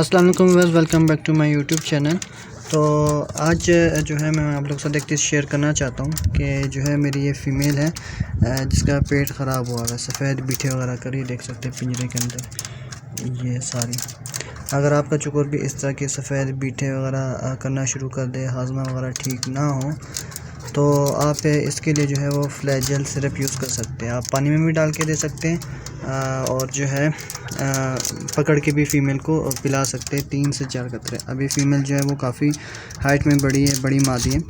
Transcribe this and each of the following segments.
अस्सलाम वालेकुम viewers, welcome back to my YouTube channel. तो आज जो है मैं आप लोग के साथ एक चीज़ शेयर करना चाहता हूँ कि जो है मेरी ये फ़ीमेल है जिसका पेट ख़राब हुआ है, सफ़ेद बीठे वगैरह कर, ये देख सकते हैं पिंजरे के अंदर ये सारी। अगर आपका चुकूर भी इस तरह के सफ़ेद बीठे वगैरह करना शुरू कर दे, हाजमा वगैरह ठीक ना हो, तो आप इसके लिए जो है वो फ्लैजेल सिरप यूज़ कर सकते हैं। आप पानी में भी डाल के दे सकते हैं और जो है पकड़ के भी फ़ीमेल को पिला सकते हैं 3 से 4 कतरे। अभी फ़ीमेल जो है वो काफ़ी हाइट में बड़ी है, बड़ी मादी है,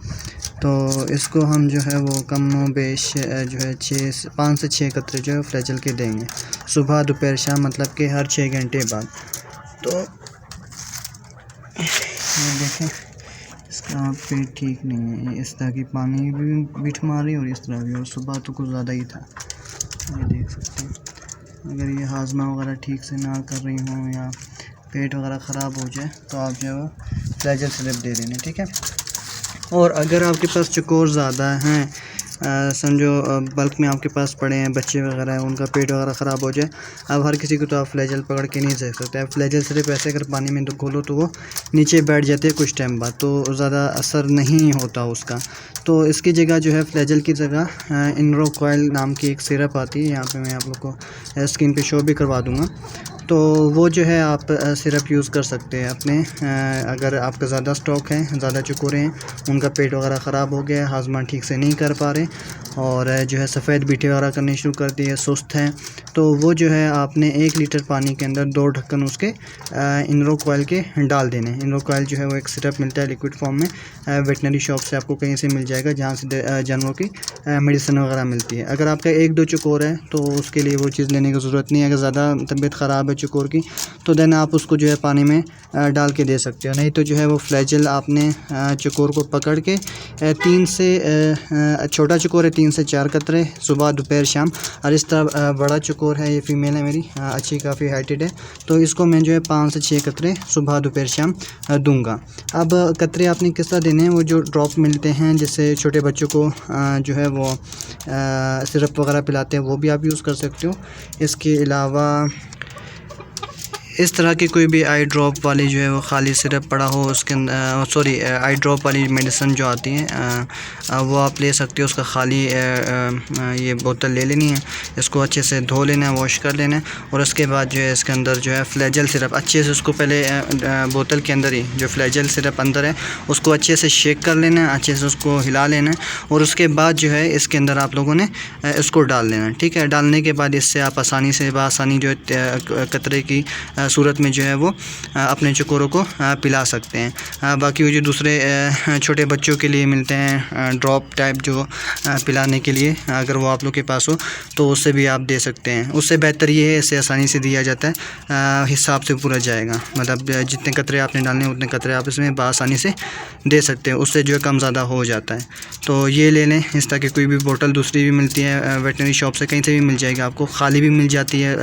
तो इसको हम जो है वो कम बेश जो है 5 से 6 कतरे जो है फ्लैजेल के देंगे, सुबह दोपहर शाम, मतलब कि हर 6 घंटे बाद। तो ये देखें, इसका पेट ठीक नहीं है, इस तरह की पानी भी बीठ मार रही है और इस तरह भी, और सुबह तो कुछ ज़्यादा ही था। ये देख सकते हैं, अगर ये हाजमा वगैरह ठीक से ना कर रही हों या पेट वगैरह ख़राब हो जाए तो आप जो है फ्लैजेल सिरप दे देना, ठीक है। और अगर आपके पास चकोर ज़्यादा हैं, समझो बल्क में आपके पास पड़े हैं, बच्चे वगैरह हैं, उनका पेट वगैरह ख़राब हो जाए, अब हर किसी को तो आप फ्लैजेल पकड़ के नहीं दे सकते। आप फ्लैजेल सिर्फ ऐसे अगर पानी में घोलो तो वो नीचे बैठ जाते हैं कुछ टाइम बाद, तो ज़्यादा असर नहीं होता उसका। तो इसकी जगह जो है फ्लैजेल की जगह इनरोकॉइल नाम की एक सिरप आती है, यहाँ पे मैं आप लोग को स्क्रीन पे शो भी करवा दूँगा। तो वो जो है आप सिरप यूज़ कर सकते हैं अपने, अगर आपका ज़्यादा स्टॉक है, ज़्यादा चकोरे हैं, उनका पेट वगैरह ख़राब हो गया है, हाजमा ठीक से नहीं कर पा रहे और जो है सफ़ेद बीठे वगैरह करने शुरू कर दिए, सुस्त हैं, तो वो जो है आपने 1 लीटर पानी के अंदर 2 ढक्कन उसके इनरोकॉइल के डाल देने। इनरोकॉइल जो है वो एक सिरप मिलता है लिक्विड फॉर्म में, वेटनरी शॉप से आपको कहीं से मिल जाएगा जहाँ से जानवरों की मेडिसिन वगैरह मिलती है। अगर आपका 1-2 चकोर है तो उसके लिए वो चीज़ लेने की ज़रूरत नहीं है। अगर ज़्यादा तबीयत ख़राब है चकोर की तो देन आप उसको जो है पानी में डाल के दे सकते हो, नहीं तो जो है वो फ्लैजेल आपने चकोर को पकड़ के 3 से छोटा चकोर है 3 से 4 कतरे सुबह दोपहर शाम, और इस तरह बड़ा चकोर है, ये फ़ीमेल है मेरी, अच्छी काफ़ी हाइटेड है, तो इसको मैं जो है 5 से 6 कतरे सुबह दोपहर शाम दूंगा। अब कतरे आपने किस तरह देने हैं, वो जो ड्रॉप मिलते हैं जिससे छोटे बच्चों को जो है वो सिरप वगैरह पिलाते हैं, वो भी आप यूज़ कर सकते हो। इसके अलावा इस तरह की कोई भी आई ड्रॉप वाली जो है वो खाली सिरप पड़ा हो उसके अंदर, सॉरी आई ड्रॉप वाली मेडिसिन जो आती हैं वो आप ले सकते हो। उसका खाली ये बोतल ले लेनी है, इसको अच्छे से धो लेना है, वॉश कर लेना है, और उसके बाद जो है इसके अंदर जो है फ्लैजेल सिरप अच्छे से, उसको पहले बोतल के अंदर ही जो फ्लैजेल सिरप अंदर है उसको अच्छे से शेक कर लेना है, अच्छे से उसको हिला लेना है, और उसके बाद जो है इसके अंदर आप लोगों ने इसको डाल लेना है, ठीक है। डालने के बाद इससे आप आसानी से बासानी जो है कतरे की सूरत में जो है वो अपने चकोरों को पिला सकते हैं। बाकी वो जो दूसरे छोटे बच्चों के लिए मिलते हैं ड्रॉप टाइप जो पिलाने के लिए, अगर वो आप लोग के पास हो तो उससे भी आप दे सकते हैं। उससे बेहतर ये है, इससे आसानी से दिया जाता है, हिसाब से पूरा जाएगा, मतलब जितने कतरे आपने डालने हैं उतने कतरे आप इसमें आसानी से दे सकते हैं, उससे जो है कम ज़्यादा हो जाता है। तो ये ले लें। इस तरह की कोई भी बोतल दूसरी भी मिलती है वेटनरी शॉप से, कहीं से भी मिल जाएगी आपको, खाली भी मिल जाती है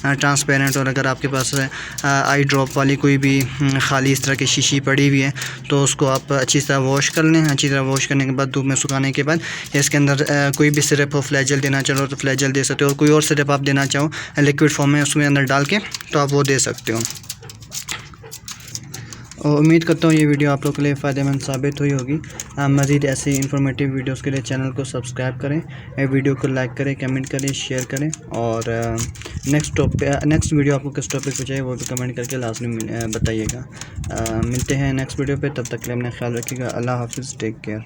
ट्रांसपेरेंट, और अगर आपके पास आई ड्रॉप वाली कोई भी खाली इस तरह की शीशी पड़ी हुई है तो उसको आप अच्छी तरह वॉश कर लें। अच्छी तरह वॉश करने के बाद धूप में सुखाने के बाद इसके अंदर कोई भी सिरप हो, फ्लैजेल देना चाहो तो फ्लैजेल दे सकते हो, और कोई और सिरप आप देना चाहो लिक्विड फॉर्म में उसमें अंदर डाल के तो आप वो दे सकते हो। और उम्मीद करता हूँ ये वीडियो आप लोगों के लिए फ़ायदेमंद साबित हुई होगी। मज़ीद ऐसी इंफॉर्मेटिव वीडियोस के लिए चैनल को सब्सक्राइब करें, वीडियो को लाइक करें, कमेंट करें, शेयर करें, और नेक्स्ट वीडियो आपको किस टॉपिक पे चाहिए वो भी कमेंट करके लाजमी बताइएगा। मिलते हैं नेक्स्ट वीडियो पे, तब तक के लिए अपना ख्याल रखिएगा। अल्लाह हाफिज़, टेक केयर।